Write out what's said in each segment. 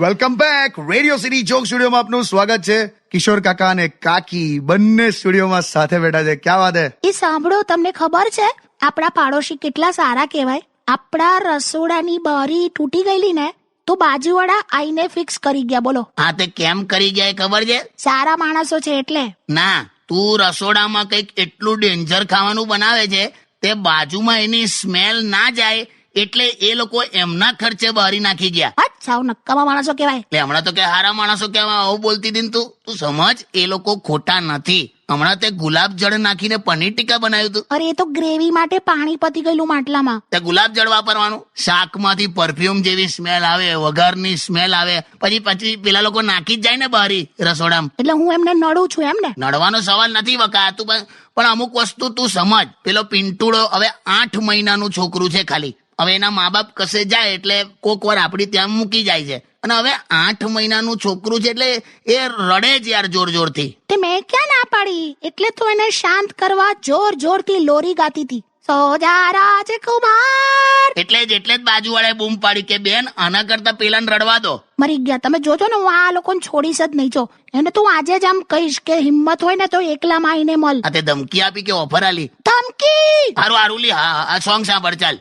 Welcome back. Radio city joke સ્ટુડિયોમાં આપનું સ્વાગત છે. કિશોર કાકા અને કાકી બંને સ્ટુડિયોમાં સાથે બેઠા છે. ક્યાં વાત હે? એ સાંભળો, તમને ખબર છે આપણા પાડોશી કેટલા સારા કહેવાય? આપણા રસોડાની બારી તૂટી ગયેલી ને તો બાજુવાળા આઈને ફિક્સ કરી ગયા. બોલો. હા, તે કેમ કરી ગયા ખબર છે? સારા માણસો છે એટલે. ના, તું રસોડામાં કંઈક એટલું ડેન્જર ખાવાનું બનાવે છે તે બાજુમાં એની સ્મેલ ના જાય એટલે એ લોકો એમના ખર્ચે બારી નાખી ગયા. અચ્છા, નક્કામાં માણસો કહેવાય. એટલે હમણાં તો કે હારા માણસો કહેવાય. આવું બોલતી હતી ને તું સમજ, એ લોકો ખોટા નથી. હમણાં તે ગુલાબ જળ નાખીને પનીર ટીકા બનાવ્યું હતું. અરે એ તો ગ્રેવી માટે પાણી પતી ગયેલું માટલામાં. તે ગુલાબ જળ વાપરવાનું. શાકમાંથી પરફ્યુમ જેવી સ્મેલ આવે, વઘારની સ્મેલ આવે, પછી પેલા લોકો નાખી જ જાય ને બારી રસોડામાં. એટલે હું એમને નડું છું એમ ને? નડવાનો સવાલ નથી વકા તું, પણ અમુક વસ્તુ તું સમજ. પેલો પિન્ટુડો હવે 8 મહિનાનું છોકરું છે ખાલી. હવે એના મા બાપ કસે જાય એટલે કોક વાર આપડી ત્યાં મૂકી જાય છે. અને હવે 8 મહિનાનું છોકરું છે એટલે એ રડે જ યાર જોર જોરથી. તે મેં ક્યાં ના પાડી? એટલે તો એને શાંત કરવા જોર જોરથી લોરી ગાતી હતી. સોજા રાજકુમાર. એટલે જ બાજુવાળાએ બૂમ પાડી કે બેન, આના કરતા પેલાને રડવા દો. મરી ગયા. તમે જોજો ને, હું આ લોકોને છોડીશ જ નહીં. જો એને તો આજે જ આમ કહીશ કે હિંમત હોય ને તો એકલામાં આવીને મળ. આ તે ધમકી આપી કે ઓફર આલી? ધમકી. હારું લી. હા, આ સોંગ સાંભળ ચાલ.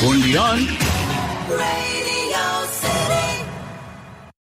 Only on